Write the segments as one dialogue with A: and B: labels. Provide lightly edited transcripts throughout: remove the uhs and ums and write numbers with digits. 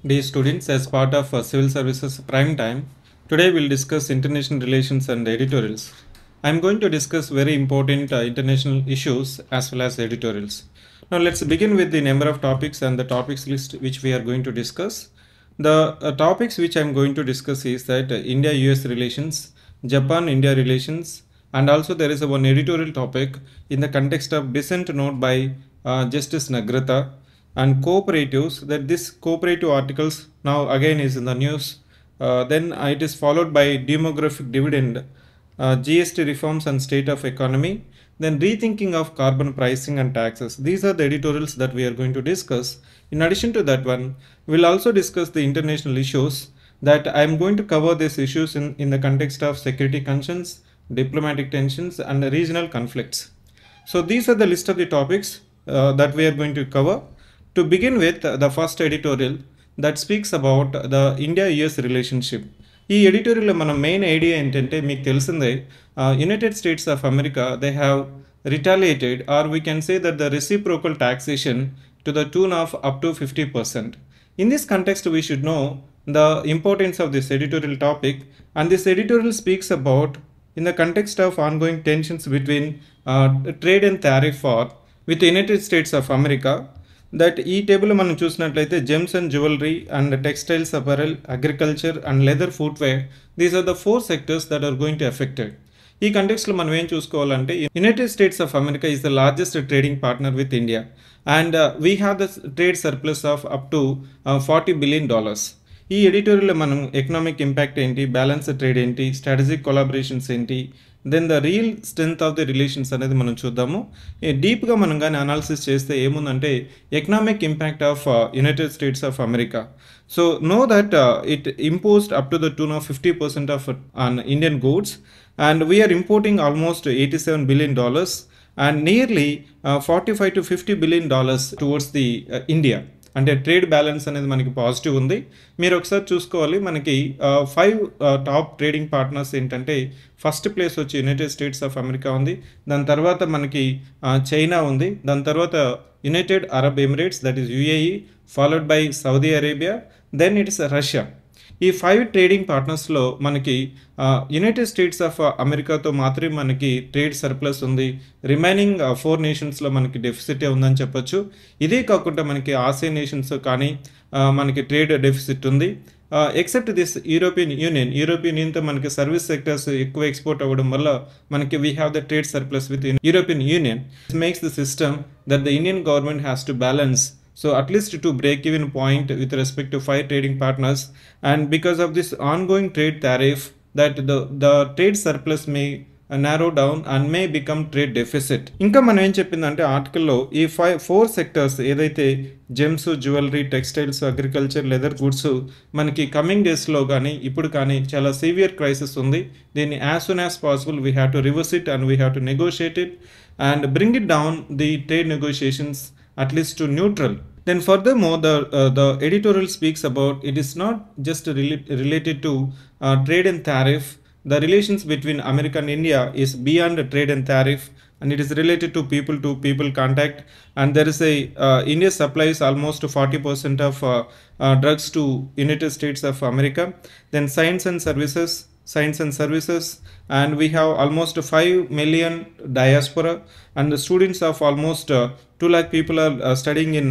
A: Dear students, as part of Civil Services Prime Time, today we'll discuss international relations and editorials. I'm going to discuss very important international issues as well as editorials. Now let's begin with the number of topics and the topics list which we are going to discuss. The topics which I'm going to discuss is that India-US relations, Japan-India relations, and also there is one editorial topic in the context of dissent note by Justice Nagrata and cooperatives, that this cooperative articles now again is in the news. Then it is followed by demographic dividend, GST reforms and state of economy, then rethinking of carbon pricing and taxes. These are the editorials that we are going to discuss. In addition to that one, we'll also discuss the international issues that I am going to cover these issues in the context of security concerns, diplomatic tensions and regional conflicts. So these are the list of the topics that we are going to cover. To begin with, the first editorial that speaks about the India-US relationship. ఈ ఎడిటోరియల్లో మన main idea ఏంటంటే మీకు తెలిసిందే United States of America they have retaliated or we can say that the reciprocal taxation to the tune of up to 50%. In this context, we should know the importance of this editorial topic, and this editorial speaks about in the context of ongoing tensions between trade and tariff war with the United States of America. That ఈ table మనం చూసినట్లయితే gems and jewellery and textiles apparel agriculture and leather footwear these are the 4 sectors that are going to affected. ఈ కంటెక్స్లో మనం ఏం చూసుకోవాలంటే United States of America is the largest trading partner with India and we have the trade surplus of up to $40 billion. ఈ ఎడిటోరియల్లో మనం economic impact ఏంటి, balance trade ఏంటి, స్ట్రాటజిక్ కొలాబరేషన్స్ ఏంటి, then the real strength of the relations అనేది మనం చూద్దాము. డీప్గా మనం కానీ అనాలిసిస్ చేస్తే ఏముందంటే economic impact of United States of America. So know that it imposed up to the tune of 50% of on Indian goods, and we are importing almost $87 billion and nearly $45 to $50 billion towards the India. అంటే trade balance అనేది మనకి positive ఉంది. మీరు ఒకసారి చూసుకోవాలి, మనకి 5 top trading partners ఏంటంటే first place వచ్చి యునైటెడ్ స్టేట్స్ ఆఫ్ అమెరికా ఉంది, దాని తర్వాత మనకి చైనా ఉంది, దాని తర్వాత United Arab Emirates that is UAE, followed by Saudi Arabia, then it's Russia. ఈ 5 ట్రేడింగ్ పార్ట్నర్స్లో మనకి యునైటెడ్ స్టేట్స్ ఆఫ్ అమెరికాతో మాత్రమే మనకి ట్రేడ్ సర్ప్లస్ ఉంది. రిమైనింగ్ 4 నేషన్స్లో మనకి డెఫిసిటే ఉందని చెప్పొచ్చు. ఇదే కాకుండా మనకి ఆసియన్ నేషన్స్ కానీ మనకి ట్రేడ్ డెఫిసిట్ ఉంది. ఎక్సెప్ట్ దిస్ యూరోపియన్ యూనియన్తో మనకి సర్వీస్ సెక్టర్స్ ఎక్కువ ఎక్స్పోర్ట్ అవ్వడం వల్ల మనకి we have the trade surplus with European union. This makes the system that the Indian government has to balance. So at least to break even point with respect to 5 trading partners, and because of this ongoing trade tariff that the trade surplus may narrow down and may become trade deficit. ఇంకా మనం ఏం చెప్పిందంటే ఆర్టికల్లో ఈ 4 sectors ఏదైతే gems, jewellery, textiles, agriculture, leather goods మనకి coming డేస్లో కానీ ఇప్పుడు కానీ చాలా సివియర్ క్రైసిస్ ఉంది. దీన్ని as soon as possible we have to reverse it and we have to negotiate it and bring it down the trade negotiations at least to neutral. Then furthermore, the editorial speaks about it is not just related to trade and tariff. The relations between America and India is beyond trade and tariff, and it is related to people contact. And there is a India supplies almost 40% of drugs to United States of America. Then science and services, and we have almost 5 million diaspora, and the students of almost 2 lakh people are studying in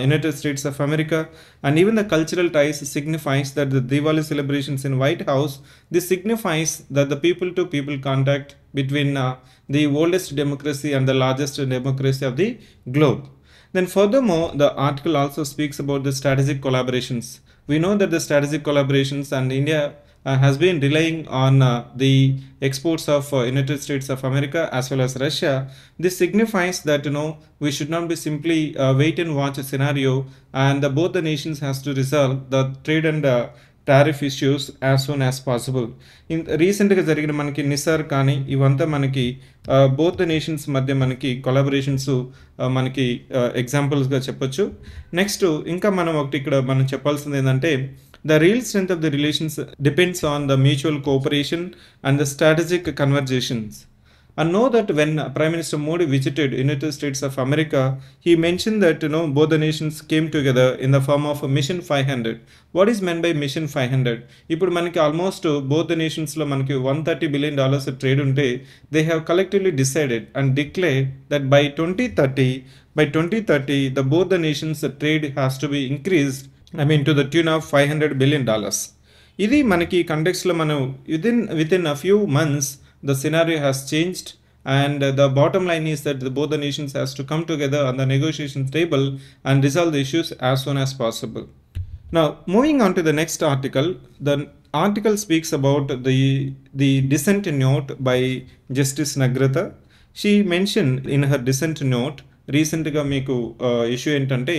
A: United States of America. And even the cultural ties signifies that the Diwali celebrations in White House, this signifies that the people to people contact between the oldest democracy and the largest democracy of the globe. Then furthermore, the article also speaks about the strategic collaborations. We know that the strategic collaborations and India has been relying on the exports of United States of America as well as Russia. This signifies that we should not be simply wait and watch a scenario, and both the nations has to resolve the trade and tariff issues as soon as possible. In రీసెంట్గా జరిగిన మనకి నిసార్ కానీ ఇవంతా మనకి both the nations మధ్య మనకి collaborations మనకి ఎగ్జాంపుల్స్గా చెప్పొచ్చు. నెక్స్ట్ ఇంకా మనం ఒకటి ఇక్కడ మనం చెప్పాల్సింది ఏంటంటే the real strength of the relations depends on the mutual cooperation and the strategic conversations. And know that when Prime Minister Modi visited United States of America, he mentioned that both the nations came together in the form of a Mission 500. What is meant by Mission 500? ఇప్పుడు మనకి almost both the nations లో మనకి $130 billion trade ఉంటే they have collectively decided and declared that by 2030 the both the nations trade has to be increased, to the tune of $500 billion. ఇది మనకి కంటెక్స్లో మనం within a few months the scenario has changed, and the bottom line is that both the nations has to come together on the negotiation table and resolve the issues as soon as possible. Now moving on to the next article, the article speaks about the dissent note by Justice Nagrata. She mentioned in her dissent note, రీసెంట్గా మీకు issue ఏంటంటే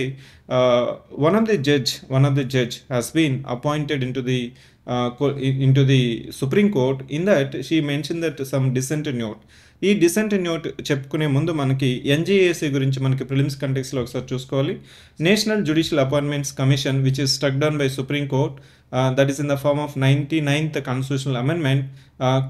A: one of the judge has been appointed into the Supreme Court. In that she mentioned that some dissent note. ఈ decent note చెప్పుకునే ముందు మనకి ఎన్జీఏసీ గురించి మనకి prelims కంటెక్స్లో ఒకసారి చూసుకోవాలి. National judicial appointments commission which is struck down by supreme court, that is in the form of 99th constitutional amendment,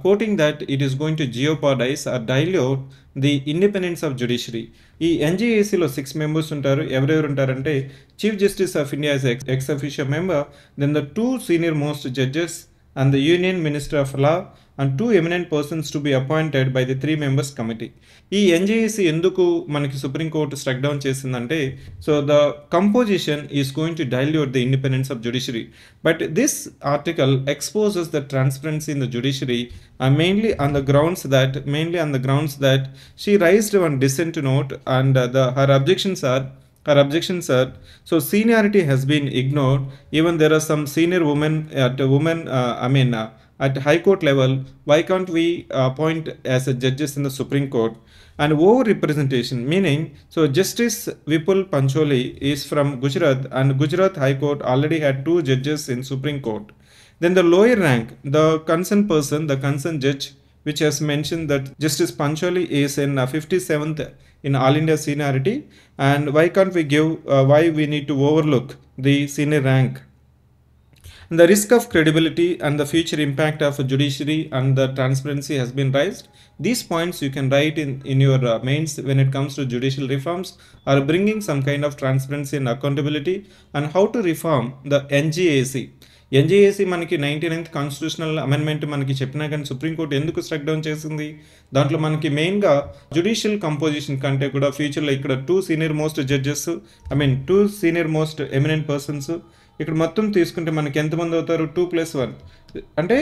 A: quoting that it is going to jeopardize or dilute the independence of judiciary. ఈ ఎన్జీఏసీలో 6 members ఉంటారు. ఎవరెవరు ఉంటారంటే chief justice of India is ex official member, then the 2 senior most judges and the Union Minister of Law and 2 eminent persons to be appointed by the 3 members committee. ఈ ఎన్జీఏసీ ఎందుకు మనకి supreme court struck down చేసిందంటే, so the composition is going to dilute the independence of judiciary. But this article exposes the transparency in the judiciary mainly on the grounds that she raised one dissent note, and her objections are, so seniority has been ignored. Even there are some senior women at high court level. Why can't we appoint as a judges in the Supreme Court? And over representation, meaning, so Justice Vipul Pancholi is from Gujarat, and Gujarat High Court already had 2 judges in Supreme Court. Then the lower rank, the concerned person, the concerned judge, which has mentioned that Justice Pancholi is in 57th in All India seniority, and why can't we give, why we need to overlook the senior rank? And the risk of credibility and the future impact of judiciary and the transparency has been raised. These points you can write in your mains when it comes to judicial reforms, or bringing some kind of transparency and accountability, and how to reform the NGAC. ఎన్జీఏసీ మనకి 99th constitutional amendment మనకి చెప్పినా కానీ supreme court ఎందుకు struck down చేసింది? దాంట్లో మనకి మెయిన్గా judicial composition కంటే కూడా ఫ్యూచర్లో ఇక్కడ 2 senior most judges, 2 senior most eminent persons, ఇక్కడ మొత్తం తీసుకుంటే మనకి ఎంతమంది అవుతారు? 2+1, అంటే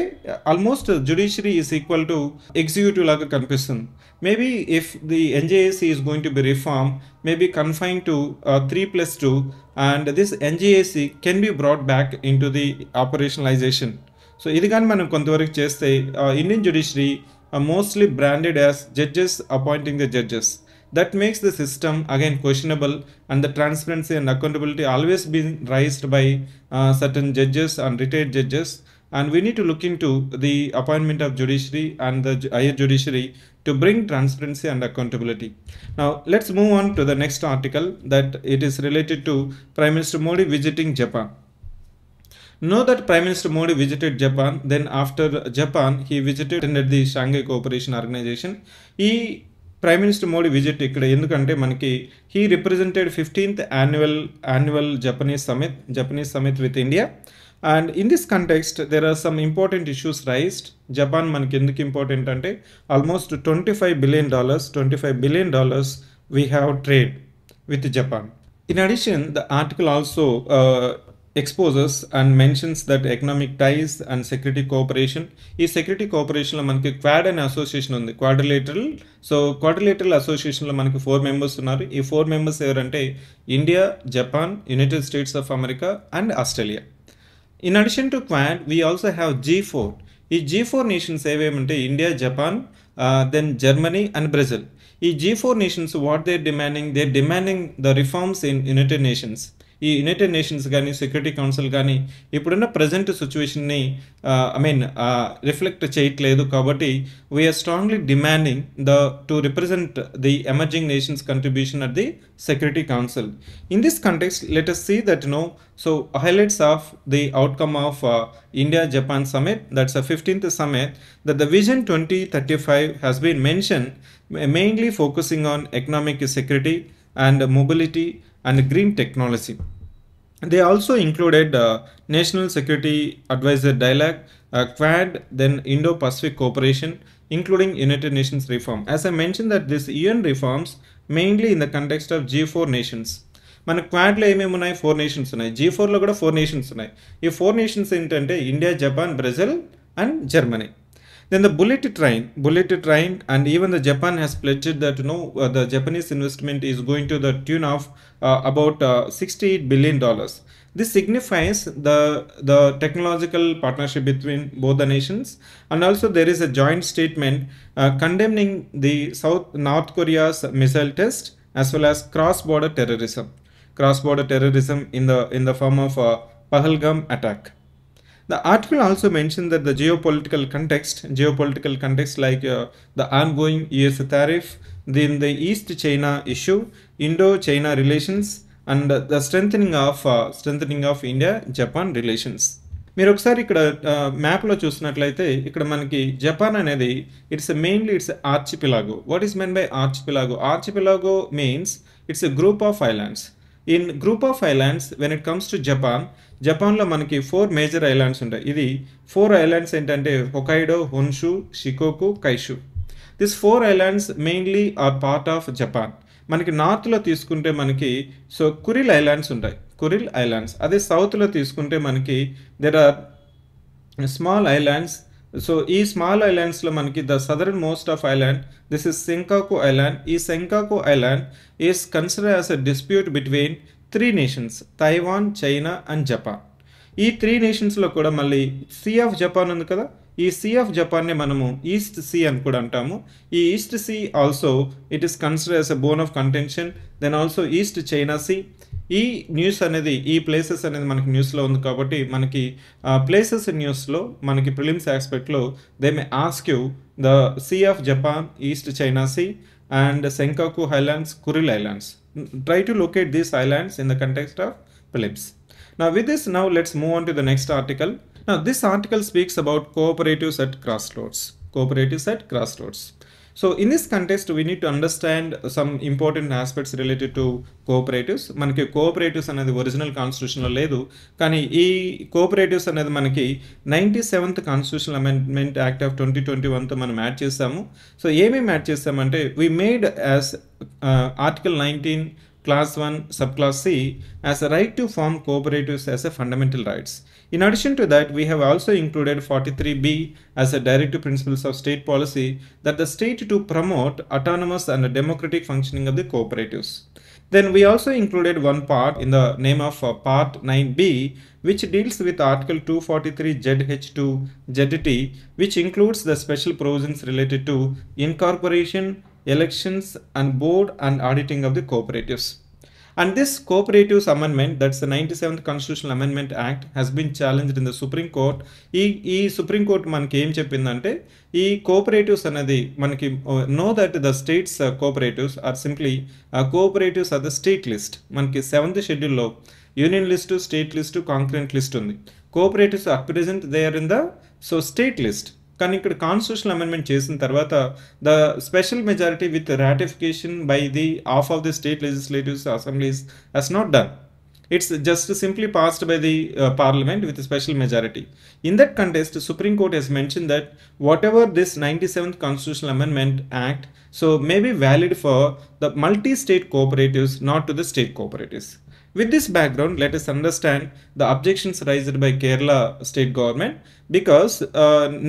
A: almost judiciary is equal to executive లాగా కనిపిస్తుంది. Maybe if the NJAC is going to be reform, maybe confine to 3+2, and this NGAC can be brought back into the operationalization. So ఇది కానీ మనం కొంతవరకు చేస్తే Indian judiciary mostly branded as judges appointing the judges. That makes the system again questionable, and the transparency and accountability always been raised by certain judges and retired judges. And we need to look into the appointment of judiciary and the higher judiciary to bring transparency and accountability. Now let's move on to the next article, that it is related to Prime Minister Modi visiting Japan. Know that Prime Minister Modi visited Japan, then after Japan he visited the Shanghai Cooperation Organization. Prime Minister Modi visit ikkada endukante manaki he represented 15th annual Japanese summit with India. And in this context there are some important issues raised. Japan manaki enduku important ante almost $25 billion we have trade with Japan. In addition, the article also exposes and mentions that economic ties and security cooperation. ఈ security కోఆపరేషన్లో మనకి quad అనే association ఉంది, quadrilateral. So quadrilateral అసోసియేషన్లో మనకి 4 members ఉన్నారు. ఈ 4 members ఎవరంటే India, Japan, United States of America and Australia. In addition to Quad, we also have G4. ఈ G4 nations ఏవేమంటే India, Japan, then Germany and Brazil. ఈ G4 nations what they're demanding the reforms in United Nations. ఈ United Nations కానీ security council కానీ ఇప్పుడున్న present సిచ్యువేషన్ని reflect చేయట్లేదు. కాబట్టి we are strongly demanding to represent the emerging nations contribution at the security council. In this context let us see that so highlights of the outcome of India-Japan summit, that's a 15th summit, that the Vision 2035 has been mentioned, mainly focusing on economic security and mobility and green technology. They also included National Security Advisor Dialogue, Quad, then Indo-Pacific cooperation, including United Nations reform. As I mentioned that this UN reforms mainly in the context of G4 nations. మన క్వాడ్లో ఏమేమి ఉన్నాయి? 4 nations ఉన్నాయి. G4లో కూడా 4 nations ఉన్నాయి. ఈ 4 nations ఏంటంటే India, Japan, Brazil and Germany. Then the bullet train, and even the Japan has pledged that the Japanese investment is going to the tune of about $68 billion. This signifies the technological partnership between both the nations, and also there is a joint statement condemning the North Korea's missile test as well as cross-border terrorism in the form of Pahalgam attack. The article also mentioned that the geopolitical context like the ongoing US tariff, then the East China issue, Indo-China relations, and the strengthening of India-Japan relations. మీరు ఒకసారి ఇక్కడ మ్యాప్లో చూసినట్లయితే ఇక్కడ మనకి Japan అనేది it's archipelago. What is meant by archipelago? Archipelago means it's a group of islands. In group of islands when it comes to జపాన్లో మనకి 4 మేజర్ ఐలాండ్స్ ఉంటాయి. ఇది 4 ఐలాండ్స్ ఏంటంటే Hokkaido, Honshu, Shikoku, Kyushu. This 4 islands mainly are part of Japan. మనకి నార్త్లో తీసుకుంటే మనకి Kuril islands ఉంటాయి, కురిల్ ఐలాండ్స్. అదే సౌత్లో తీసుకుంటే మనకి there are small islands. So ఈ స్మాల్ ఐలాండ్స్లో మనకి the southern most of island, this is Senkaku island. ఈ Senkaku island is consider as a dispute between 3 nations, Taiwan, China and Japan. ఈ 3 నేషన్స్లో కూడా మళ్ళీ సీ ఆఫ్ జపాన్ ఉంది కదా, ఈ సీ ఆఫ్ జపాన్ని మనము ఈస్ట్ సీ అని కూడా అంటాము. ఈ East Sea also it is consider as a bone of contention. Then also East China Sea. ఈ న్యూస్ అనేది, ఈ ప్లేసెస్ అనేది మనకి న్యూస్లో ఉంది కాబట్టి మనకి ప్లేసెస్ న్యూస్లో మనకి ప్రిలిమ్స్ ఆస్పెక్ట్లో they may ask you the Sea of Japan, East China Sea and Senkaku Highlands, Kuril Islands. Try to locate these islands in the context of prelims. Now with this, now let's move on to the next article. Now this article speaks about cooperatives at crossroads. So in this context, we need to understand some important aspects related to cooperatives. మనకి cooperatives అనేది original కాన్స్టిట్యూషన్లో లేదు, కానీ ఈ cooperatives అనేది మనకి 97th constitutional amendment act of 2021తో మనం యాడ్ చేసాము. సో ఏమేమి యాడ్ చేసామంటే we made as article 19 class 1 subclass C as a right to form cooperatives as a fundamental rights. In addition to that, we have also included 43B as a directive principles of state policy that the state to promote autonomous and democratic functioning of the cooperatives. Then we also included one part in the name of part 9B, which deals with article 243 ZH2 ZT, which includes the special provisions related to incorporation, elections and board and auditing of the cooperatives. And this cooperatives amendment, that's the 97th Constitutional Amendment Act, has been challenged in the Supreme Court. ఈ Supreme Court మనకి ఏం చెప్పిందంటే ఈ cooperatives అనేది మనకి know that the states cooperatives are simply cooperatives are the state list. మనకి 7th షెడ్యూల్లో union list, state list, concurrent list ఉంది. Cooperatives are present there in the state list. కానీ ఇక్కడ కాన్స్టిట్యూషనల్ అమెండ్మెంట్ చేసిన తర్వాత the special majority with ratification by the half of the state legislatives assemblies has not done. It's just simply passed by the parliament with special majority. In that contest supreme court has mention that what this 97th constitutional amendment act so may be valid for the multi state cooperatives, not to the state cooperatives. With this background, let us understand the objections raised by Kerala state government, because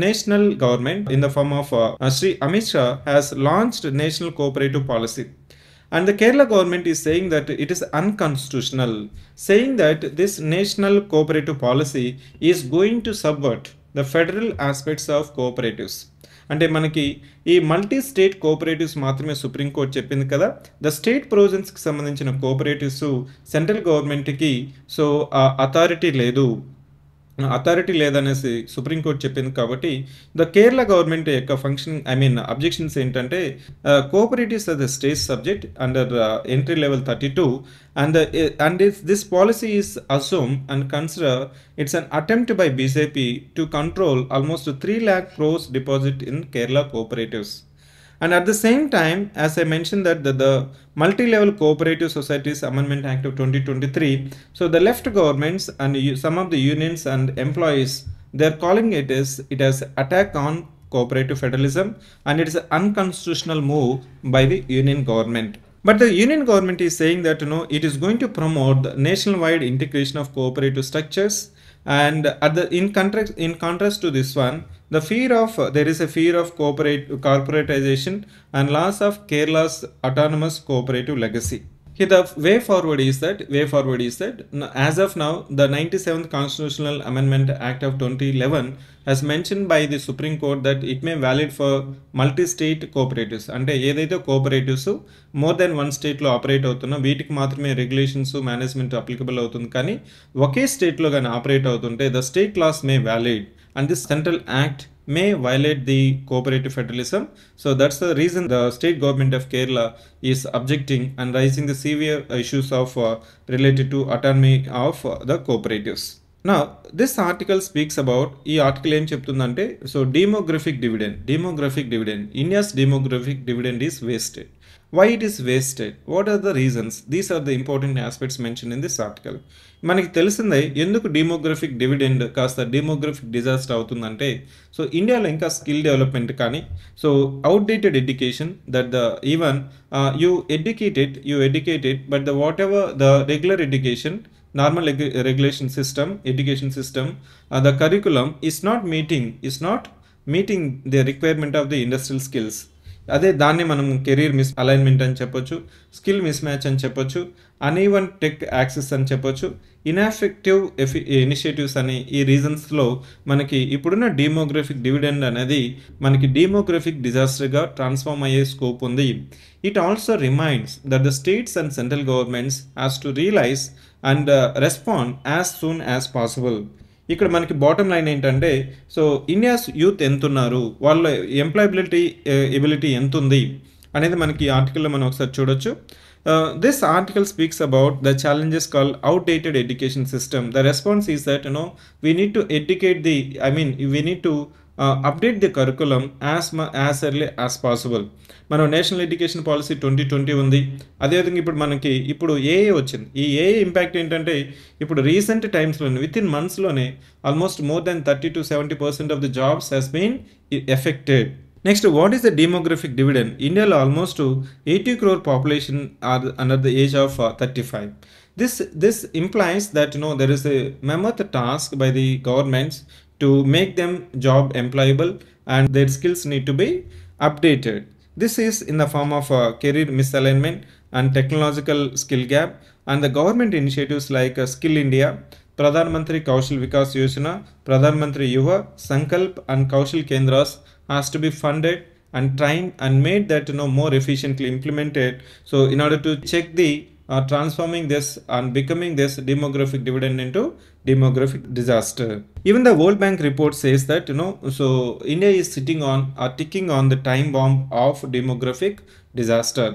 A: national government in the form of Sri Amit Shah has launched national cooperative policy, and the Kerala government is saying that it is unconstitutional, saying that this national cooperative policy is going to subvert the federal aspects of cooperatives. అంటే మనకి ఈ multi state cooperatives మాత్రమే supreme court చెప్పింది కదా. The state ప్రొవిజన్స్కి సంబంధించిన cooperatives central గవర్నమెంట్కి so authority లేదనేసి సుప్రీంకోర్టు చెప్పింది. కాబట్టి ద కేరళ గవర్నమెంట్ యొక్క అబ్జెక్షన్స్ ఏంటంటే cooperatives are the state subject under entry level 32 and this policy is assumed and consider it's an attempt by BJP to control almost 3 lakh crores deposit in Kerala cooperatives. And at the same time, as I mentioned that the Multi-Level Cooperative Societies Amendment Act of 2023, so the left governments and some of the unions and employees, they're calling it as attack on cooperative federalism, and it is an unconstitutional move by the union government. But the union government is saying that it is going to promote the nationwide integration of cooperative structures, and in contrast to this one, there is a fear of corporatization and loss of Kerala's autonomous cooperative legacy. Here the way forward is that as of now the 97th Constitutional Amendment Act of 2011 has mentioned by the Supreme Court that it may valid for multi-state cooperatives. అంటే ఏదైతే cooperatives more than one స్టేట్లో operate అవుతున్నా వీటికి మాత్రమే regulations management applicable అవుతుంది. కానీ ఒకే స్టేట్లో కానీ ఆపరేట్ అవుతుంటే the state laws may valid and this central act may violate the cooperative federalism. So that's the reason the state government of Kerala is objecting and raising the severe issues of related to autonomy of the cooperatives. Now this article speaks about ఈ article ఏం చెప్తుందంటే so demographic dividend India's demographic dividend is wasted. Why it is wasted? What are the reasons? These are the important aspects mentioned in this article. మనకి తెలిసిందే ఎందుకు demographic dividend కాస్త demographic disaster అవుతుందంటే so ఇండియాలో ఇంకా skill development కానీ so outdated education that the even you educated but the what ever the regular education normal education system the curriculum is not meeting the requirement of the industrial skills. అదే దాన్ని మనం career alignment అని చెప్పొచ్చు, skill match అని చెప్పొచ్చు, uneven tech access అని చెప్పొచ్చు, ineffective initiatives అని ఈ రీజన్స్లో మనకి ఇప్పుడున్న డెమోగ్రఫిక్ డివిడెండ్ అనేది మనకి డెమోగ్రఫిక్ డిజాస్టర్గా ట్రాన్స్ఫార్మ్ అయ్యే స్కోప్ ఉంది. It also reminds that the states and central governments has to realise and respond as soon as possible. ఇక్కడ మనకి బాటమ్ లైన్ ఏంటంటే సో ఇండియాస్ యూత్ ఎంత ఉన్నారు, వాళ్ళ ఎబిలిటీ ఎంత ఉంది అనేది మనకి ఈ ఆర్టికల్లో మనం ఒకసారి చూడొచ్చు. This article speaks about the challenges call outdated education system. The response is that we need to educate we need to update the curriculum as early as possible. మనం నేషనల్ ఎడ్యుకేషన్ పాలసీ 2020 ఉంది. అదేవిధంగా ఇప్పుడు ఏఏ వచ్చింది. ఈ ఏఏ impact ఏంటంటే ఇప్పుడు రీసెంట్ టైమ్స్లోనే విత్ ఇన్ మంత్స్లోనే almost more than 30 to 70% of the jobs has been affected. Next, what is the demographic dividend? ఇండియాలో almost 80 crore population are under the age of 35. This implies that there is a mammoth task by the governments to make them job employable and their skills need to be updated. This is in the form of career misalignment and technological skill gap, and the government initiatives like Skill India, Pradhan Mantri Kaushal Vikas Yojana, Pradhan Mantri Yuva Sankalp and Kaushal Kendras has to be funded and trained and made that more efficiently implemented. So in order to check the transforming this and becoming this demographic dividend into demographic disaster. Even the World Bank report says that so India is ticking on the time bomb of demographic disaster.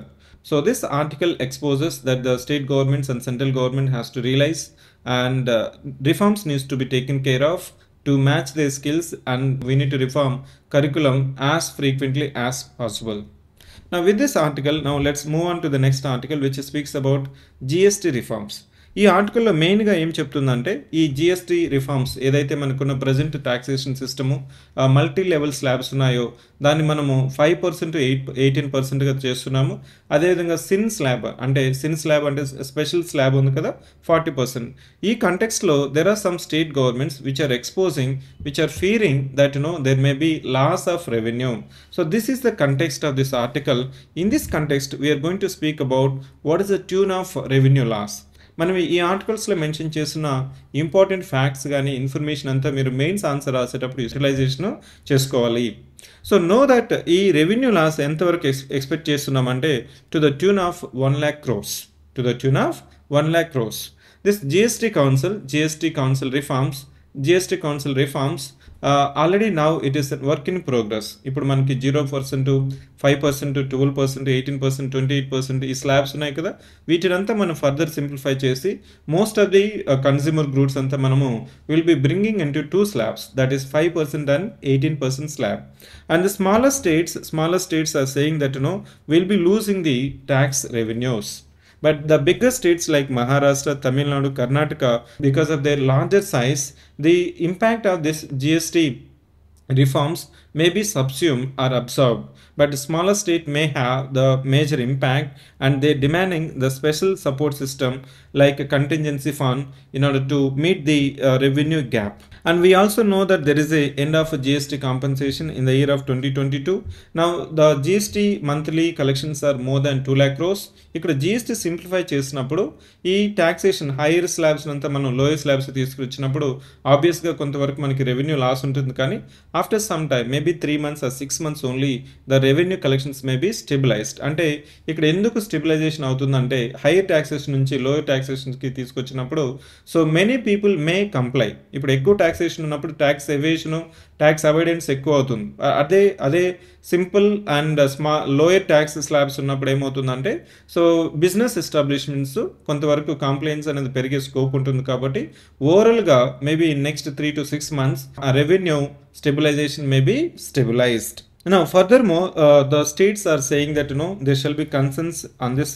A: So this article exposes that the state governments and central government has to realize and reforms needs to be taken care of to match their skills, and we need to reform curriculum as frequently as possible. Now with this article, now let's move on to the next article which speaks about GST reforms. ఈ ఆర్టికల్లో మెయిన్గా ఏం చెప్తుందంటే ఈ GST reforms ఏదైతే మనకున్న present taxation system multi level slabs ఉన్నాయో దాన్ని మనము 5% to 18%గా చేస్తున్నాము. అదేవిధంగా సిన్ స్లాబ్ అంటే స్పెషల్ స్లాబ్ ఉంది కదా 40%. ఈ కంటెక్స్ట్లో there are some state governments which are fearing that there may be loss of revenue. So this is the context of this article. In this context we are going to speak about what is the tune of revenue loss. మనం ఈ ఆర్టికల్స్లో mention చేసిన important facts కానీ information అంతా మీరు mains answer రాసేటప్పుడు utilisation చేసుకోవాలి. So know that ఈ revenue loss ఎంతవరకు ఎక్స్పెక్ట్ చేస్తున్నామంటే to the tune of 1 lakh crores. To the tune of 1 lakh crores. This GST Council reforms already now it is work in progress. ఇప్పుడు మనకి 0%, 5%, 12%, 18%, 28% ఈ slabs ఉన్నాయి కదా, వీటినంతా మనం ఫర్దర్ సింప్లిఫై చేసి most of the consumer goods అంతా మనము will be bringing in to 2 slabs, that is 5% and 18% slab. And the smaller states are saying that we'll be losing the tax revenues. But the bigger states like Maharashtra, Tamil Nadu, Karnataka, because of their larger size, the impact of this GST reforms may be subsumed or absorbed. But the smaller state may have the major impact, and they're demanding the special support system like a contingency fund in order to meet the revenue gap. And we also know that there is a end of GST compensation in the year of 2022. Now the GST monthly collections are more than 2 lakh crores. ఇక్కడ GST simplify చేసినప్పుడు ఈ taxation hire slabs అంతా మనం lower slabs తీసుకొచ్చినప్పుడు ఆబ్వియస్గా కొంతవరకు మనకి revenue loss ఉంటుంది. కానీ after some time maybe 3 months or 6 months only the revenue collections may be stabilised. అంటే ఇక్కడ ఎందుకు స్టెబిలైజేషన్ అవుతుందంటే హైయర్ టాక్సేషన్ నుంచి లోయర్ టాక్సేషన్కి తీసుకొచ్చినప్పుడు so many people may comply. ఇప్పుడు ఎక్కువ టాక్సేషన్ ఉన్నప్పుడు ట్యాక్స్ ఎవేషన్, ట్యాక్స్ అవాయిడెన్స్ ఎక్కువ అవుతుంది. అదే simple and lower tax slabs ఉన్నప్పుడు ఏమవుతుందంటే సో బిజినెస్ ఎస్టాబ్లిష్మెంట్స్ కొంతవరకు కంప్లైంట్స్ అనేది పెరిగే స్కోప్ ఉంటుంది. కాబట్టి ఓవరాల్గా మేబీ నెక్స్ట్ 3 to 6 months ఆ revenue stabilisation may be stabilised. Now furthermore, the states are saying that there shall be concerns on this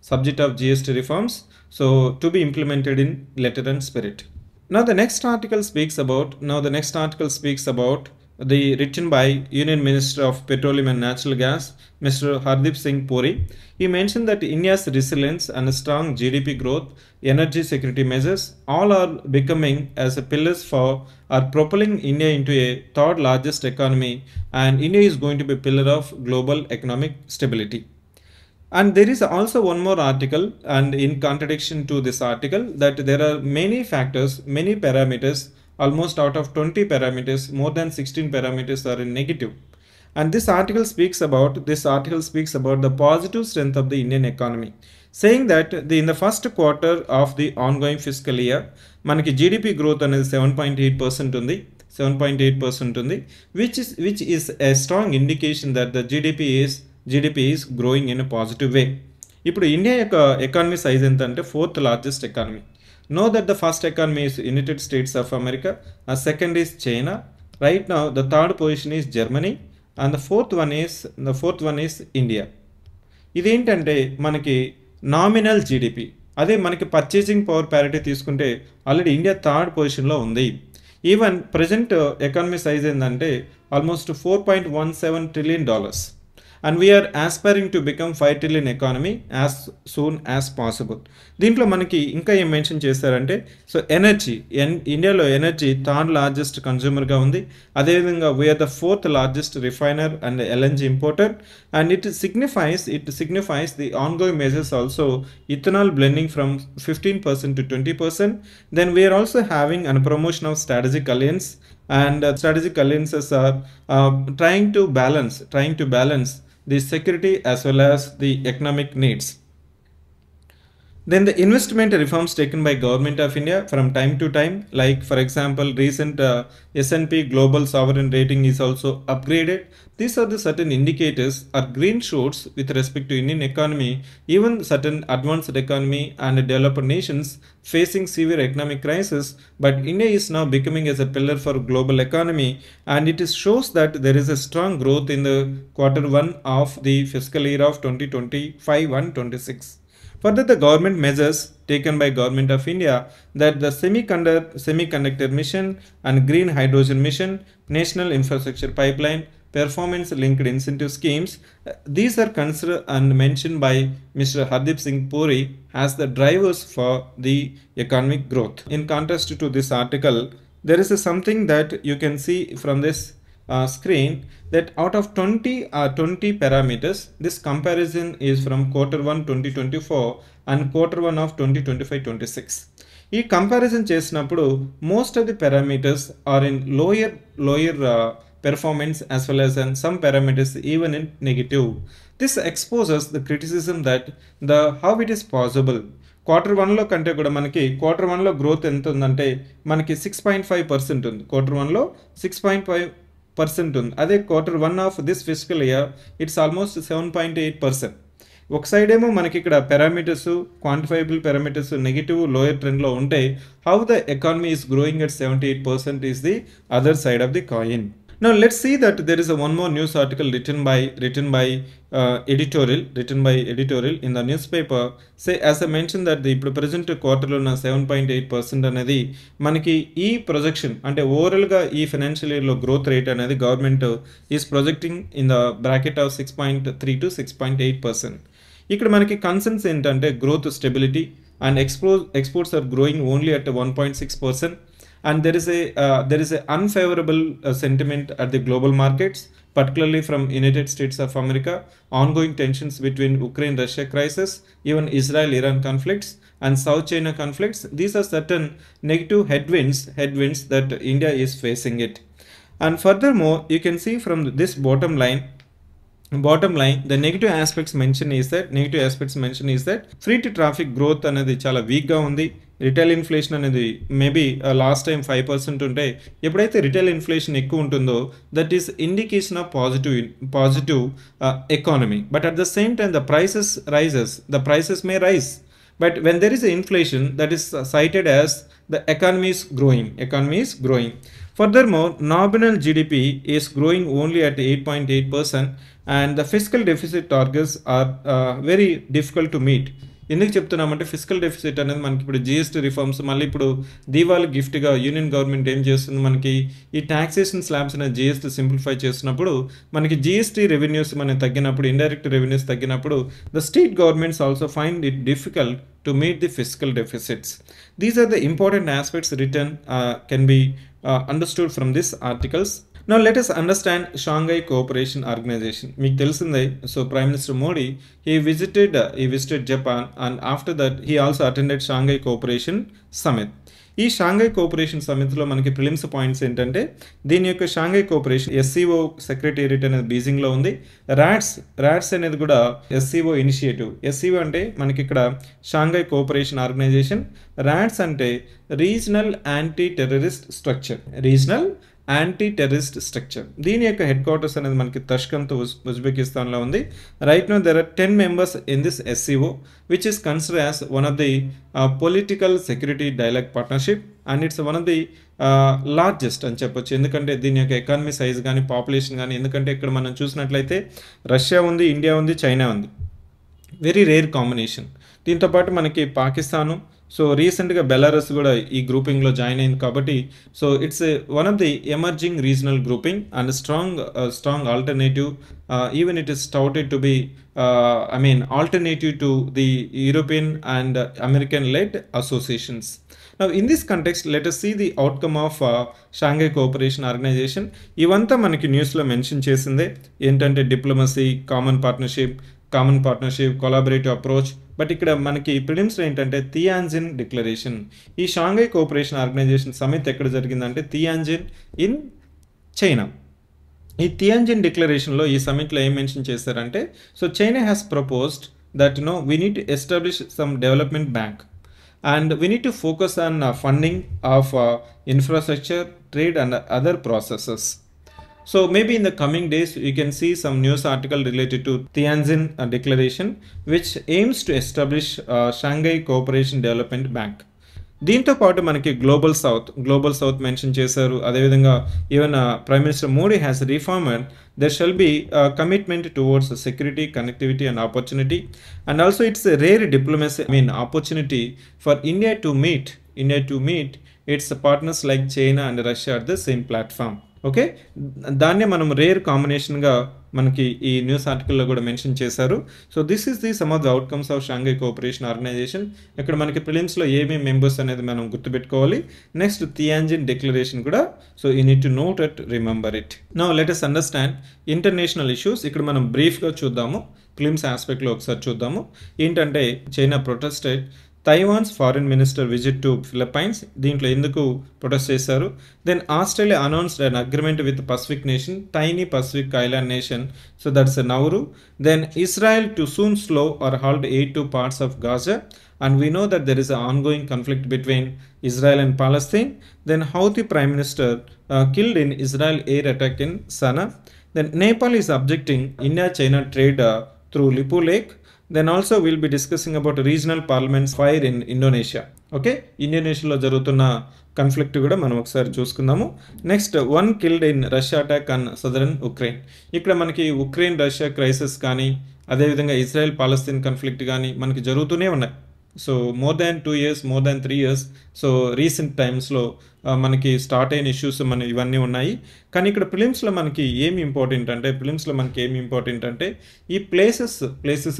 A: subject of GST reforms, so to be implemented in letter and spirit. Now the next article speaks about the written by Union Minister of Petroleum and Natural Gas, Mr. Hardeep Singh Puri. He mentioned that India's resilience and strong GDP growth, energy security measures, all are becoming as a pillars are propelling India into a third largest economy, and India is going to be a pillar of global economic stability. And there is also one more article, and in contradiction to this article, that there are many factors, many parameters, almost out of 20 parameters, more than 16 parameters are in negative. And this article speaks about the positive strength of the Indian economy, saying that in the first quarter of the ongoing fiscal year, manaki GDP growth అనేది 7.8% ఉంది, 7.8% ఉంది, which is a strong indication that the GDP is growing in a positive way. ఇప్పుడు India యొక్క economy size ఎంత అంటే 4th largest economy. Know that the first economy is United States of America, second is China. Right now the third position is Germany, and the fourth one is India. ఇదేంటంటే మనకి nominal GDP, అదే మనకి purchasing power parity తీసుకుంటే already India third పొజిషన్లో ఉంది. Even present economy size ఏంటంటే almost $4.17 trillion. And we are aspiring to become 5 trillion economy as soon as possible. దీంట్లో మనకి ఇంకా ఏం మెన్షన్ చేస్తారంటే సో ఎనర్జీ, ఇండియాలో ఎనర్జీ థర్డ్ లార్జెస్ట్ కన్జ్యూమర్గా ఉంది. అదేవిధంగా we are the 4th largest refiner and LNG importer, and it signifies the ongoing measures also, ethanol blending from 15% to 20%. Then we are also having a promotion of strategic alliance, and strategic alliances are trying to balance the security as well as the economic needs. Then the investment reforms taken by Government of India from time to time, like for example recent S&P Global Sovereign Rating is also upgraded. These are the certain indicators or green shoots with respect to Indian economy. Even certain advanced economy and developed nations facing severe economic crisis, but India is now becoming as a pillar for global economy, and it shows that there is a strong growth in the Q1 of the fiscal year of 2025 and 26. Further, the government measures taken by Government of India, that the semiconductor mission and green hydrogen mission, national infrastructure pipeline, performance linked incentive schemes, these are considered and mentioned by Mr. Hardeep Singh Puri as the drivers for the economic growth. In contrast to this article, there is something that you can see from this screen, that out of 20 parameters, this comparison is from Q1 2024 and Q1 of 2025-26. ఈ comparison చేసినప్పుడు most of the parameters are in lower performance as well as in some parameters even in negative. This exposes the criticism that how it is possible. Q1 కంటే కూడా మనకి Q1 growth ఎంత ఉందంటే మనకి 6.5% ఉంది. Q1 6.5% ఉంది. అదే Q1 of this physical year it's almost 7.8%. ఒక సైడ్ ఏమో మనకి ఇక్కడ parameters quantifiable parameters negative lower ట్రెండ్లో ఉంటే how the economy is growing at 78% is the other side of the coin. Now let's see that there is one more news article written by editorial in the newspaper. Say as I mentioned that the present quarter lo na 7.8% anedi manaki ee projection ante overall ga ee financial year lo growth rate anedi government is projecting in the bracket of 6.3 to 6.8%. ikkada manaki concerns entante growth stability and exports are growing only at 1.6%. And there is a unfavorable sentiment at the global markets, particularly from United States of America, ongoing tensions between Ukraine-Russia crisis, even Israel-Iran conflicts and South China conflicts. These are certain negative headwinds that India is facing it. And furthermore, you can see from this bottom line, the negative aspects mentioned is that free to traffic growth anedi chala weak ga undi. Retail inflation అనేది maybe last time 5% ఉంటే ఎప్పుడైతే retail inflation ఎక్కువ ఉంటుందో that is indication of positive economy. But at the same time the prices may rise. But when there is inflation, that is cited as the economy is growing. Furthermore, nominal GDP is growing only at 8.8%, and the fiscal deficit targets are very difficult to meet. ఎందుకు చెప్తున్నామంటే physical deficit అనేది మనకి ఇప్పుడు GST reforms మళ్ళీ ఇప్పుడు దీవాళి గిఫ్ట్గా union government ఏం చేస్తుంది, మనకి ఈ టాక్సేషన్ స్లాబ్స్ అనేది జిఎస్టీ సింప్లిఫై చేసినప్పుడు మనకి జిఎస్టీ రెవెన్యూస్ మనకి తగ్గినప్పుడు, ఇండైరెక్ట్ రెవెన్యూస్ తగ్గినప్పుడు the state governments also find it difficult to meet the fiscal deficits. These are the important aspects written can be understood from these articles. Now let us understand Shanghai Cooperation Organization. మీకు తెలిసిందే, so Prime Minister Modi he visited Japan, and after that he also attended Shanghai Cooperation Summit. ఈ Shanghai cooperation సమితిలో మనకి prelims points ఏంటంటే దీని యొక్క Shanghai cooperation SCO secretariat అనేది బీజింగ్లో ఉంది. రాట్స్ అనేది కూడా ఎస్సీఓ ఇనిషియేటివ్. ఎస్సీఓ అంటే మనకి ఇక్కడ షాంఘై కోఆపరేషన్ ఆర్గనైజేషన్, రాట్స్ అంటే రీజనల్ యాంటీ టెర్రరిస్ట్ స్ట్రక్చర్. దీని యొక్క హెడ్ క్వార్టర్స్ అనేది మనకి తష్కంత్ ఉజ్బెకిస్తాన్లో ఉంది. Right now there are 10 members in this SCO, which is considered as one of the political security dialogue partnership, and it's one of the largest అని చెప్పొచ్చు. ఎందుకంటే దీని యొక్క ఎకానమీ సైజ్ కానీ పాపులేషన్ కానీ, ఎందుకంటే ఇక్కడ మనం చూసినట్లయితే రష్యా ఉంది, ఇండియా ఉంది, చైనా ఉంది. Very rare combination. దీంతోపాటు మనకి పాకిస్తాను, సో రీసెంట్గా బెలారస్ కూడా ఈ గ్రూపింగ్లో జాయిన్ అయింది. కాబట్టి so it's one of the emerging regional grouping and strong alternative. Even it is touted to be alternative to the European and American-led associations. Now in this context, let us see the outcome of Shanghai Cooperation Organization. ఇవంతా మనకి న్యూస్లో mention చేసిందే ఏంటంటే diplomacy, common partnership, collaborative approach. But ఇక్కడ మనకి ప్రిలిమ్స్లో ఏంటంటే తియాన్జిన్ declaration. ఈ Shanghai cooperation organisation summit ఎక్కడ జరిగిందంటే తియాన్జిన్ ఇన్ చైనా. ఈ తియాన్జిన్ డిక్లరేషన్లో ఈ సమిట్లో ఏం మెన్షన్ చేశారంటే, so China has proposed that we need to establish some development bank and we need to focus on funding of infrastructure, trade and other processes. So maybe in the coming days you can see some news article related to Tianjin declaration, which aims to establish Shanghai Cooperation Development Bank. దీంతో పాటు మనకి global south mention చేశారు. అదేవిధంగా even prime minister Modi has reformed there shall be a commitment towards security, connectivity and opportunity, and also it's a rare diplomacy opportunity for India to meet its partners like China and Russia at the same platform. Okay, దాన్నే మనం rare కాంబినేషన్గా మనకి ఈ news ఆర్టికల్లో కూడా mention చేశారు. So this is the some of the outcomes of Shanghai cooperation Organisation. ఇక్కడ మనకి ప్రిలిమ్స్లో ఏమేమి మెంబర్స్ అనేది మనం గుర్తుపెట్టుకోవాలి. నెక్స్ట్ తియాన్జిన్ డిక్లరేషన్ కూడా, so you need to note it, remember it. Now let us understand international issues. ఇక్కడ మనం బ్రీఫ్గా చూద్దాము, ప్రిలిమ్స్ ఆస్పెక్ట్లో ఒకసారి చూద్దాము. ఏంటంటే China protested Taiwan's foreign minister visit to Philippines, దీంట్లో ఎందుకు ప్రొటెస్ట్ చేశారు. Then Australia announced an agreement with Pacific nation, tiny Pacific island nation, so that's Nauru. Then Israel to soon slow or halt aid to parts of Gaza, and we know that there is an ongoing conflict between Israel and Palestine. Then Houthi Prime Minister killed in Israel air attack in Sana. Then Nepal is objecting India-China trade through Lipu Lake. Then also we'll be discussing about regional parliaments fire in Indonesia. Okay, ఇండోనేషియాలో జరుగుతున్న conflict కూడా మనం ఒకసారి చూసుకుందాము. Next, 1 killed in Russia attack on southern Ukraine. ఇక్కడ మనకి Ukraine Russia crisis కానీ అదేవిధంగా ఇజ్రాయెల్ పాలస్తీన్ కాన్ఫ్లిక్ట్ కానీ మనకి జరుగుతూనే ఉన్నాయి. So more than 2 years, more than 3 years. So recent టైమ్స్లో మనకి స్టార్ట్ అయిన ఇష్యూస్ మన ఇవన్నీ ఉన్నాయి. కానీ ఇక్కడ ప్రిలిమ్స్లో మనకి ఏమి ఇంపార్టెంట్ అంటే ఈ ప్లేసెస్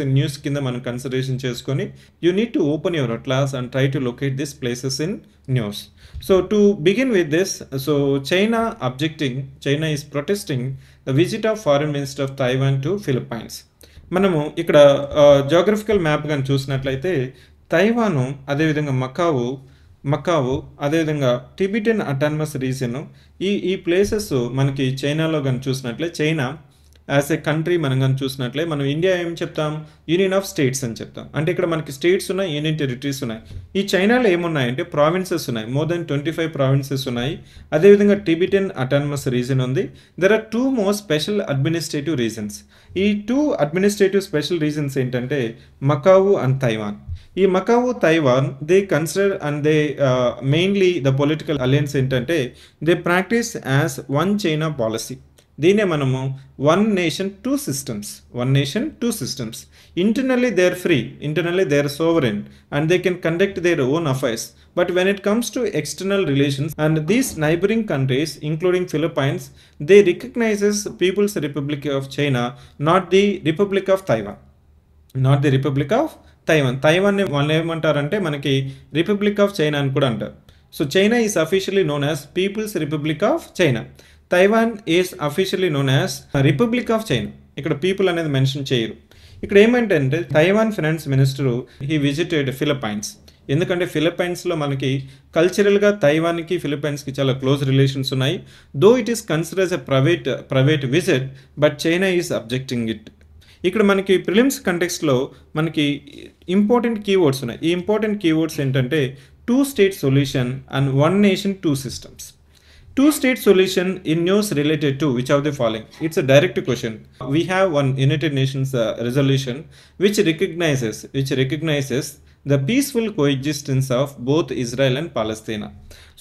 A: ఇన్ న్యూస్ కింద మనం కన్సిడరేషన్ చేసుకొని you need to open your atlas and try to locate this places in news. So to begin with this, so China is protesting the visit of foreign minister of Taiwan to Philippines. మనము ఇక్కడ geographical map కానీ చూసినట్లయితే తైవాను, అదేవిధంగా Macau, అదేవిధంగా Tibetan autonomous region, ఈ places మనకి చైనాలో కానీ చూసినట్లయితే చైనా యాజ్ ఏ కంట్రీ మనం కానీ చూసినట్లే మనం ఇండియా ఏం చెప్తాం, యూనియన్ ఆఫ్ స్టేట్స్ అని చెప్తాం. అంటే ఇక్కడ మనకి స్టేట్స్ ఉన్నాయి, యూనియన్ టెరిటరీస్ ఉన్నాయి. ఈ చైనాలో ఏమున్నాయంటే ప్రావిన్సెస్ ఉన్నాయి, మోర్ దెన్ 25 ప్రావిన్సెస్ ఉన్నాయి. అదేవిధంగా టిబెటన్ అటానమస్ రీజన్ ఉంది. There are 2 more special administrative regions. ఈ 2 అడ్మినిస్ట్రేటివ్ స్పెషల్ రీజన్స్ ఏంటంటే మకావు అండ్ తైవాన్. ఈ Macau, Taiwan they consider and they mainly the political alliance ఏంటంటే they practice as one China policy. దీనే మనము one nation two systems. Internally they are free, internally they are sovereign and they can conduct their own affairs. But when it comes to external relations, and these neighboring countries including Philippines, they recognizes People's Republic of China, not the Republic of Taiwan. Taiwan వాళ్ళు ఏమంటారంటే మనకి Republic of China అని కూడా అంటారు. So China is officially known as People's Republic of China. Taiwan is officially known as Republic of China. ఇక్కడ people అనేది mention చేయరు. ఇక్కడ ఏమంటే Taiwan finance minister he visited Philippines. ఎందుకంటే ఫిలిప్పైన్స్లో మనకి కల్చరల్గా తైవాన్కి ఫిలిప్పైన్స్కి చాలా క్లోజ్ రిలేషన్స్ ఉన్నాయి. Though it is consider as a private visit, but China is objecting it. ఇక్కడ మనకి ప్రిలిమ్స్ కంటెక్స్ట్లో మనకి ఇంపార్టెంట్ కీవర్డ్స్ ఉన్నాయి. ఈ ఇంపార్టెంట్ కీవర్డ్స్ ఏంటంటే 2 state solution and 1 nation 2 systems. 2 state solution in news related to which of the following? It's a direct question. We have one United Nations resolution which recognizes the peaceful coexistence of both Israel and Palestine.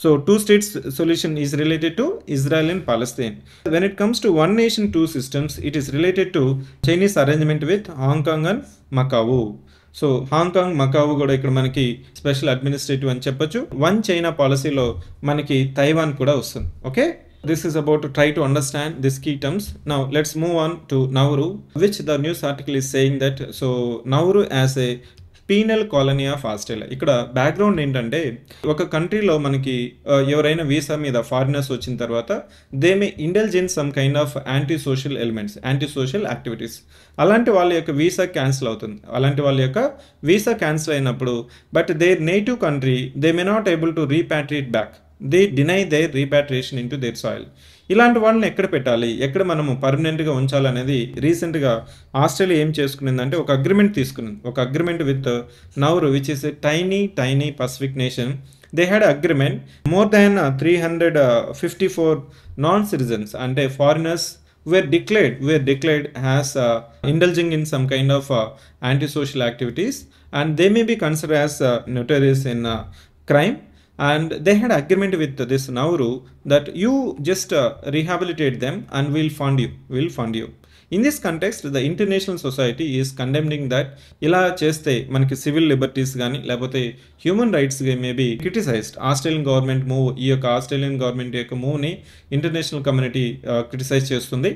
A: So 2 states solution is related to Israel and Palestine. When it comes to 1 nation 2 systems, it is related to Chinese arrangement with Hong Kong and Macau. So Hong Kong, Macau కూడా ఇక్కడ మనకి special administrative అని చెప్పొచ్చు. 1 China పాలసీలో మనకి Taiwan కూడా వస్తుంది. Okay, this is about to try to understand these key terms. Now let's move on to Nauru, which the news article is saying that so Nauru as a penal colony of Australia. ఇక్కడ background ఏంటంటే ఒక కంట్రీలో మనకి ఎవరైనా visa మీద foreigners వచ్చిన తర్వాత they may indulge in some kind of anti social activities. అలాంటి వాళ్ళ యొక్క వీసా క్యాన్సిల్ అయినప్పుడు but their native country they may not able to repatriate back, they deny their repatriation into their soil. ఇలాంటి వాళ్ళని ఎక్కడ పెట్టాలి, ఎక్కడ మనము పర్మనెంట్గా ఉంచాలనేది రీసెంట్గా ఆస్ట్రేలియా ఏం చేసుకునిందంటే ఒక agreement with Nauru which is a tiny Pacific nation. They had agreement more than 354 non-citizens అంటే foreigners were declared as indulging in some kind of antisocial activities and they may be considered as notorious in crime. And they had agreement with this Nauru that you just rehabilitate them and we'll fund you. In this context, the international society is condemning that ila cheste manaki civil liberties gaani lepote human rights may be criticized. Australian government move ee yoka Australian government yokka move ni international community criticize chestundi.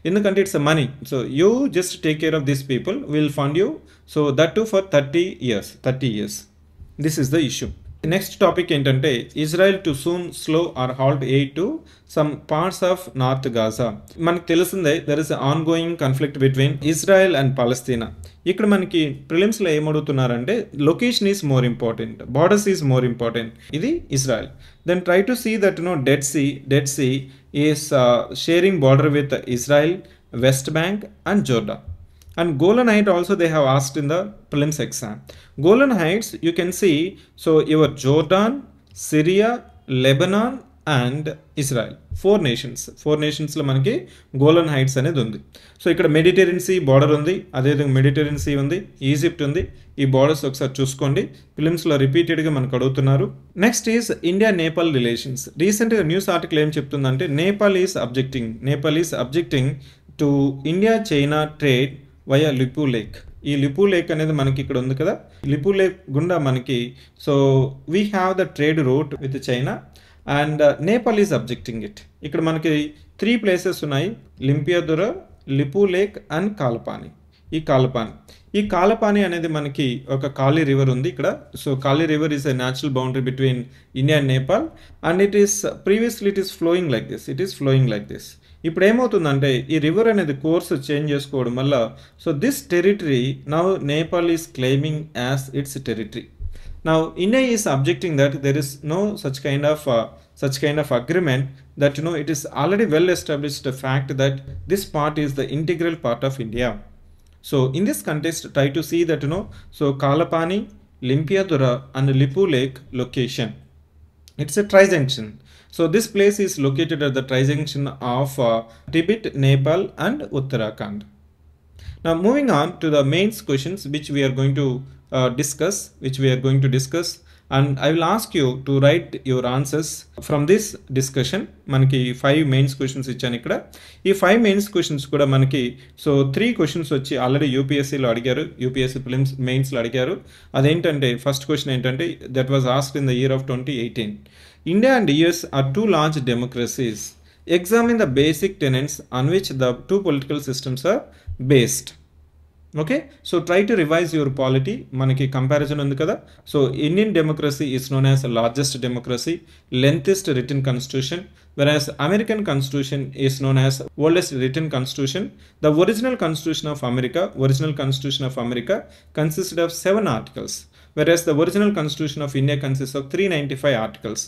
A: Endukante it's a money, so you just take care of these people, we'll fund you, so that too for 30 years. This is the issue. Next topic ఏంటంటే Israel to soon slow or halt aid to some parts of north Gaza. మనకు తెలిసిందే there is ongoing conflict between Israel and Palestine. ఇక్కడ మనకి ప్రిలిమ్స్లో ఏమడుగుతున్నారంటే location is more important, borders is more important. ఇది Israel. Then try to see that Dead Sea is sharing border with Israel, West Bank and Jordan. And Golan Heights also they have asked in the prelims exam. Golan Heights you can see, so your Jordan, Syria, Lebanon and Israel. Four nations లో మనకి Golan heights అనేది ఉంది. So ఇక్కడ Mediterranean see border ఉంది, అదేవిధంగా Mediterranean see ఉంది, Egypt ఉంది. ఈ బార్డర్స్ ఒకసారి చూసుకోండి, ఫిలిమ్స్లో రిపీటెడ్గా మనకు అడుగుతున్నారు. Next is India Nepal relations. రీసెంట్గా న్యూస్ ఆర్టికల్ ఏం చెప్తుందంటే Nepal is objecting to India China trade via Lipulekh. ఈ లిపు లేక్ అనేది మనకి ఇక్కడ ఉంది కదా, లిపు లేక్ గుండా మనకి so we have the trade route with China and Nepal is objecting it. ఇక్కడ మనకి 3 ప్లేసెస్ ఉన్నాయి, లింపియాదుర, లిపు లేక్ అండ్ కాలపాని. ఈ కాలపాని అనేది మనకి ఒక కాళీ రివర్ ఉంది ఇక్కడ. So Kali river is a natural boundary between India and Nepal and it is previously it is flowing like this. ఇప్పుడు ఏమవుతుందంటే ఈ రివర్ అనేది కోర్స్ చేంజ్ చేసుకోవడం వల్ల so this territory now Nepal is claiming as its territory. Now India is objecting that there is no such kind of agreement, that it is already well established fact that this part is the integral part of India. So in this context try to see that so Kalapani, Limpiadura and Lipu Lake location, it's a trijunction. So this place is located at the trijunction of Tibet, Nepal and Uttarakhand. Now moving on to the mains questions which we are going to discuss, and I will ask you to write your answers from this discussion. మనకి 5 mains questions ఇచ్చాను ఇక్కడ. ఈ 5 mains questions కూడా మనకి so 3 questions వచ్చి already యూపీఎస్సీలో అడిగారు, UPSC prelims మెయిన్స్లో అడిగారు. అదేంటంటే ఫస్ట్ క్వశ్చన్ ఏంటంటే that was asked in the year of 2018. India and US are 2 large democracies. Examine the basic tenets on which the 2 political systems are based. Okay, so try to revise your polity. Manaki comparison undi kada. So Indian democracy is known as the largest democracy, lengthest written constitution, whereas American constitution is known as oldest written constitution. The original constitution of America consisted of 7 articles, whereas the original constitution of India consists of 395 articles.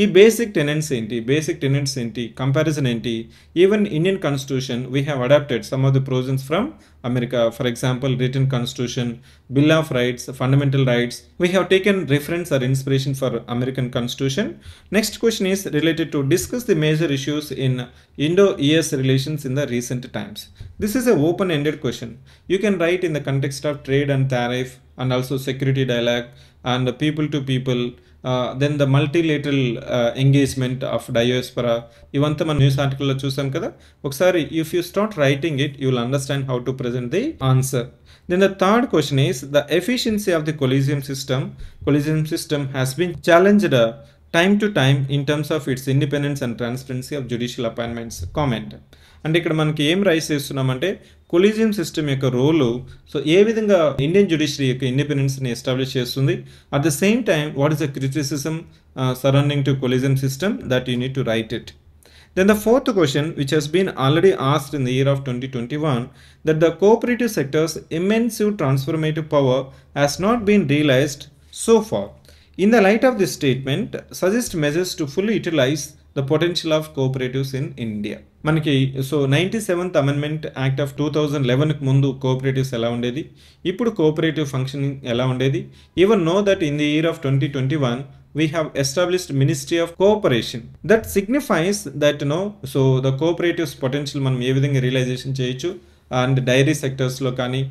A: ఈ basic tenets ఏంటి, comparison ఏంటి. Even Indian constitution we have adapted some of the provisions from America. For example, written constitution, Bill of Rights, fundamental rights. We have taken reference or inspiration for American constitution. Next question is related to discuss the major issues in Indo-US relations in the recent times. This is a open-ended question. You can write in the context of trade and tariff and also security dialogue and people to people, then the multilateral engagement of diaspora. ఇవంతా మన news ఆర్టికల్లో చూసాం కదా. ఒకసారి if you start writing it, you will understand how to present the answer. Then the third question is the efficiency of the Coliseum system has been challenged time to time in terms of its independence and transparency of judicial appointments. Comment. అంటే ఇక్కడ మనకి ఏం rice చేస్తున్నామంటే collegium system యొక్క రోలు so ఏ విధంగా Indian judiciary యొక్క ఇండిపెండెన్స్ని establish చేస్తుంది, at the same time what is the criticism surrounding to collegium system, that you need to right it. Then the fourth question, which has been already asked in the year of 2021, that the cooperative sector's immense transformative power has not been realized so far. In the light of this statement, suggest measures to fully utilize the potential of cooperatives in India. మనకి so 97th amendment act of 2011కి ముందు cooperatives ఎలా ఉండేది, ఇప్పుడు cooperative functioning ఎలా ఉండేది. Even know that in the year of 2021 we have established Ministry of Cooperation. That signifies that so the cooperatives potential మనం ఏ విధంగా రియలైజేషన్ చేయొచ్చు, అండ్ డైరీ సెక్టర్స్లో కానీ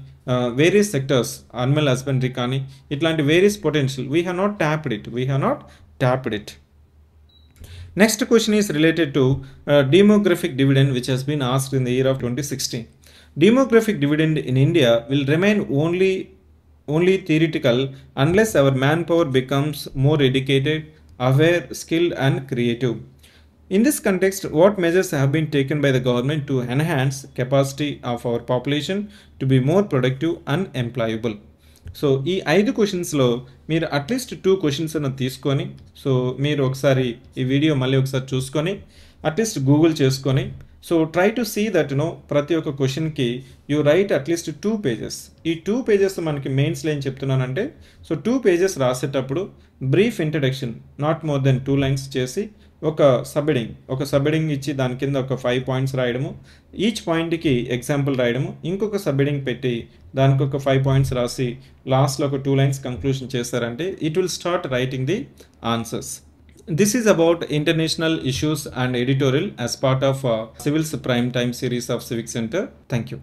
A: వేరియస్ సెక్టర్స్, అనిమల్ హస్బెండరీ కానీ ఇట్లాంటి various potential we have not tapped it. Next question is related to demographic dividend, which has been asked in the year of 2016. Demographic dividend in India will remain only theoretical unless our manpower becomes more educated, aware, skilled and creative. In this context, what measures have been taken by the government to enhance capacity of our population to be more productive and employable? So ఈ 5 క్వశ్చన్స్లో మీరు at least 2 questions అన్న తీసుకొని, so మీరు ఒకసారి ఈ video మళ్ళీ ఒకసారి చూసుకొని అట్లీస్ట్ గూగుల్ చేసుకొని, so try to see that ప్రతి ఒక్క క్వశ్చన్కి యూ రైట్ అట్లీస్ట్ 2 పేజెస్. ఈ 2 పేజెస్ మనకి మెయిన్స్లో ఏం చెప్తున్నానంటే, సో 2 పేజెస్ రాసేటప్పుడు brief introduction not more than 2 lines చేసి ఒక సబ్హెడింగ్ ఇచ్చి దాని కింద ఒక 5 పాయింట్స్ రాయడము, ఈచ్ పాయింట్కి ఎగ్జాంపుల్ రాయడము, ఇంకొక సబ్హెడింగ్ పెట్టి దానికి ఒక 5 పాయింట్స్ రాసి లాస్ట్లో ఒక 2 లైన్స్ కంక్లూషన్ చేశారంటే it will start writing the answers. This is about international issues and editorial as part of Civil's Prime Time series of Civic Center. Thank you.